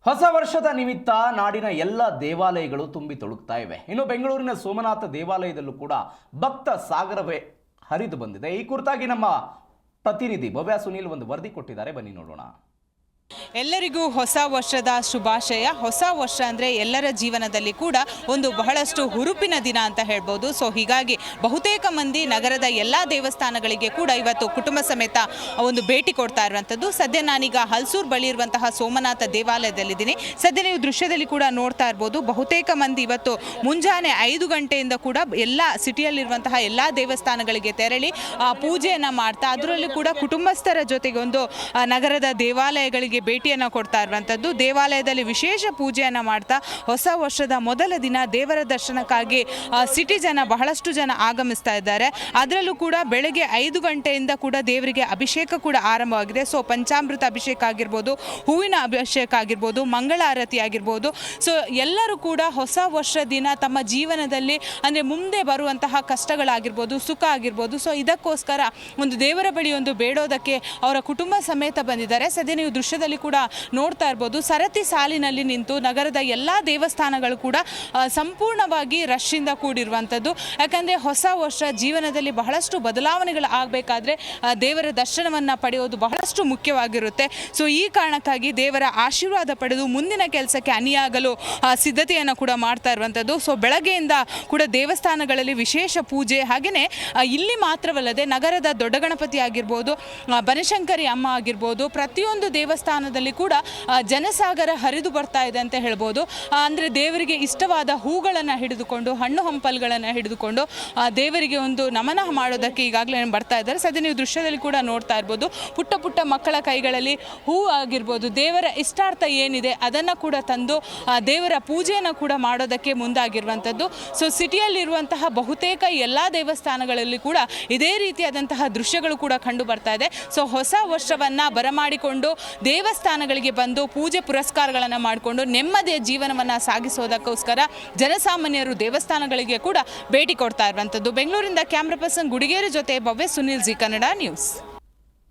ಹೊಸ ವರ್ಷದ ನಿಮಿತ್ತ ನಾಡಿನ ಎಲ್ಲ ದೇವಾಲಯಗಳು ತುಂಬಿ ತುಳುಕ್ತಾ ಇವೆ. ಇನ್ನು ಬೆಂಗಳೂರಿನ ಸೋಮನಾಥ ದೇವಾಲಯದಲ್ಲೂ ಕೂಡ ಭಕ್ತ ಸಾಗರವೇ ಹರಿದು ಬಂದಿದೆ. ಈ ಕುರಿತಾಗಿ ನಮ್ಮ ಪ್ರತಿನಿಧಿ ಭವ್ಯ ಸುನೀಲ್ ಒಂದು ವರದಿ ಕೊಟ್ಟಿದ್ದಾರೆ, ಬನ್ನಿ ನೋಡೋಣ. ಎಲ್ಲರಿಗೂ ಹೊಸ ವರ್ಷದ ಶುಭಾಶಯ. ಹೊಸ ವರ್ಷ ಅಂದರೆ ಎಲ್ಲರ ಜೀವನದಲ್ಲಿ ಕೂಡ ಒಂದು ಬಹಳಷ್ಟು ಹುರುಪಿನ ದಿನ ಅಂತ ಹೇಳ್ಬೋದು. ಸೊ ಹೀಗಾಗಿ ಬಹುತೇಕ ಮಂದಿ ನಗರದ ಎಲ್ಲ ದೇವಸ್ಥಾನಗಳಿಗೆ ಕೂಡ ಇವತ್ತು ಕುಟುಂಬ ಸಮೇತ ಒಂದು ಭೇಟಿ ಕೊಡ್ತಾ ಇರುವಂಥದ್ದು. ಸದ್ಯ ನಾನೀಗ ಹಲ್ಸೂರ್ ಬಳಿ ಇರುವಂತಹ ಸೋಮನಾಥ ದೇವಾಲಯದಲ್ಲಿದ್ದೀನಿ. ಸದ್ಯ ನೀವು ದೃಶ್ಯದಲ್ಲಿ ಕೂಡ ನೋಡ್ತಾ ಇರ್ಬೋದು, ಬಹುತೇಕ ಮಂದಿ ಇವತ್ತು ಮುಂಜಾನೆ 5 ಗಂಟೆಯಿಂದ ಕೂಡ ಎಲ್ಲ ಸಿಟಿಯಲ್ಲಿರುವಂತಹ ಎಲ್ಲ ದೇವಸ್ಥಾನಗಳಿಗೆ ತೆರಳಿ ಪೂಜೆಯನ್ನು ಮಾಡ್ತಾ, ಅದರಲ್ಲೂ ಕೂಡ ಕುಟುಂಬಸ್ಥರ ಜೊತೆಗೆ ಒಂದು ನಗರದ ದೇವಾಲಯಗಳಿಗೆ ಭೇಟಿಯನ್ನು ಕೊಡ್ತಾ ಇರುವಂಥದ್ದು. ದೇವಾಲಯದಲ್ಲಿ ವಿಶೇಷ ಪೂಜೆಯನ್ನು ಮಾಡ್ತಾ ಹೊಸ ವರ್ಷದ ಮೊದಲ ದಿನ ದೇವರ ದರ್ಶನಕ್ಕಾಗಿ ಸಿಟಿ ಜನ ಬಹಳಷ್ಟು ಜನ ಆಗಮಿಸ್ತಾ ಇದ್ದಾರೆ. ಅದರಲ್ಲೂ ಕೂಡ ಬೆಳಗ್ಗೆ 5 ಗಂಟೆಯಿಂದ ಕೂಡ ದೇವರಿಗೆ ಅಭಿಷೇಕ ಕೂಡ ಆರಂಭವಾಗಿದೆ. ಸೊ ಪಂಚಾಮೃತ ಅಭಿಷೇಕ ಆಗಿರ್ಬೋದು, ಹೂವಿನ ಅಭಿಷೇಕ ಆಗಿರ್ಬೋದು, ಮಂಗಳಾರತಿ ಆಗಿರ್ಬೋದು. ಸೊ ಎಲ್ಲರೂ ಕೂಡ ಹೊಸ ವರ್ಷ ದಿನ ತಮ್ಮ ಜೀವನದಲ್ಲಿ ಅಂದರೆ ಮುಂದೆ ಬರುವಂತಹ ಕಷ್ಟಗಳಾಗಿರ್ಬೋದು, ಸುಖ ಆಗಿರ್ಬೋದು, ಸೊ ಇದಕ್ಕೋಸ್ಕರ ಒಂದು ದೇವರ ಬಳಿ ಒಂದು ಬೇಡೋದಕ್ಕೆ ಅವರ ಕುಟುಂಬ ಸಮೇತ ಬಂದಿದ್ದಾರೆ. ಸದ್ಯ ನೀವು ದೃಶ್ಯದಲ್ಲಿ ಕೂಡ ನೋಡ್ತಾ ಇರ್ಬೋದು, ಸರತಿ ಸಾಲಿನಲ್ಲಿ ನಿಂತು ನಗರದ ಎಲ್ಲ ದೇವಸ್ಥಾನಗಳು ಕೂಡ ಸಂಪೂರ್ಣವಾಗಿ ರಶ್ ಇಂದ ಕೂಡಿರುವಂಥದ್ದು. ಯಾಕಂದರೆ ಹೊಸ ವರ್ಷ ಜೀವನದಲ್ಲಿ ಬಹಳಷ್ಟು ಬದಲಾವಣೆಗಳು ಆಗಬೇಕಾದ್ರೆ ದೇವರ ದರ್ಶನವನ್ನು ಪಡೆಯೋದು ಬಹಳಷ್ಟು ಮುಖ್ಯವಾಗಿರುತ್ತೆ. ಸೊ ಈ ಕಾರಣಕ್ಕಾಗಿ ದೇವರ ಆಶೀರ್ವಾದ ಪಡೆದು ಮುಂದಿನ ಕೆಲಸಕ್ಕೆ ಅಣಿಯಾಗಲು ಸಿದ್ಧತೆಯನ್ನು ಕೂಡ ಮಾಡ್ತಾ ಇರುವಂಥದ್ದು. ಸೊ ಬೆಳಗ್ಗೆಯಿಂದ ಕೂಡ ದೇವಸ್ಥಾನಗಳಲ್ಲಿ ವಿಶೇಷ ಪೂಜೆ, ಹಾಗೆಯೇ ಇಲ್ಲಿ ಮಾತ್ರವಲ್ಲದೆ ನಗರದ ದೊಡ್ಡ ಗಣಪತಿ ಆಗಿರ್ಬೋದು, ಬನಶಂಕರಿ ಅಮ್ಮ ಆಗಿರ್ಬೋದು, ಪ್ರತಿಯೊಂದು ದೇವಸ್ಥಾನದಲ್ಲಿ ಕೂಡ ಜನಸಾಗರ ಹರಿದು ಬರ್ತಾ ಇದೆ ಅಂತ ಹೇಳ್ಬೋದು. ಅಂದರೆ ದೇವರಿಗೆ ಇಷ್ಟವಾದ ಹೂಗಳನ್ನು ಹಿಡಿದುಕೊಂಡು, ಹಣ್ಣು ಹಂಪಲುಗಳನ್ನು ಹಿಡಿದುಕೊಂಡು ದೇವರಿಗೆ ಒಂದು ನಮನ ಮಾಡೋದಕ್ಕೆ ಈಗಾಗಲೇ ಬರ್ತಾ ಇದ್ದಾರೆ. ಸದ್ಯ ನೀವು ದೃಶ್ಯದಲ್ಲಿ ಕೂಡ ನೋಡ್ತಾ ಇರ್ಬೋದು, ಪುಟ್ಟ ಪುಟ್ಟ ಮಕ್ಕಳ ಕೈಗಳಲ್ಲಿ ಹೂ ಆಗಿರ್ಬೋದು, ದೇವರ ಇಷ್ಟಾರ್ಥ ಏನಿದೆ ಅದನ್ನು ಕೂಡ ತಂದು ದೇವರ ಪೂಜೆಯನ್ನು ಕೂಡ ಮಾಡೋದಕ್ಕೆ ಮುಂದಾಗಿರುವಂಥದ್ದು. ಸೊ ಸಿಟಿಯಲ್ಲಿರುವಂತಹ ಬಹುತೇಕ ಎಲ್ಲ ದೇವಸ್ಥಾನಗಳಲ್ಲಿ ಕೂಡ ಇದೇ ರೀತಿಯಾದಂತಹ ದೃಶ್ಯಗಳು ಕೂಡ ಕಂಡು ಬರ್ತಾ ಇದೆ. ಸೊ ಹೊಸ ವರ್ಷವನ್ನು ಬರಮಾಡಿಕೊಂಡು ದೇವಸ್ಥಾನಗಳಿಗೆ ಬಂದು ಪೂಜೆ ಪುರಸ್ಕಾರಗಳನ್ನು ಮಾಡಿಕೊಂಡು ನೆಮ್ಮದಿಯ ಜೀವನವನ್ನು ಸಾಗಿಸೋದಕ್ಕೋಸ್ಕರ ಜನಸಾಮಾನ್ಯರು ದೇವಸ್ಥಾನಗಳಿಗೆ ಕೂಡ ಭೇಟಿ ಕೊಡ್ತಾ ಇರುವಂಥದ್ದು. ಬೆಂಗಳೂರಿಂದ ಕ್ಯಾಮ್ರಾ ಪರ್ಸನ್ ಗುಡಿಗೇರಿ ಜೊತೆ ಭವ್ಯ ಸುನೀಲ್, ಜಿ ಕನ್ನಡ ನ್ಯೂಸ್.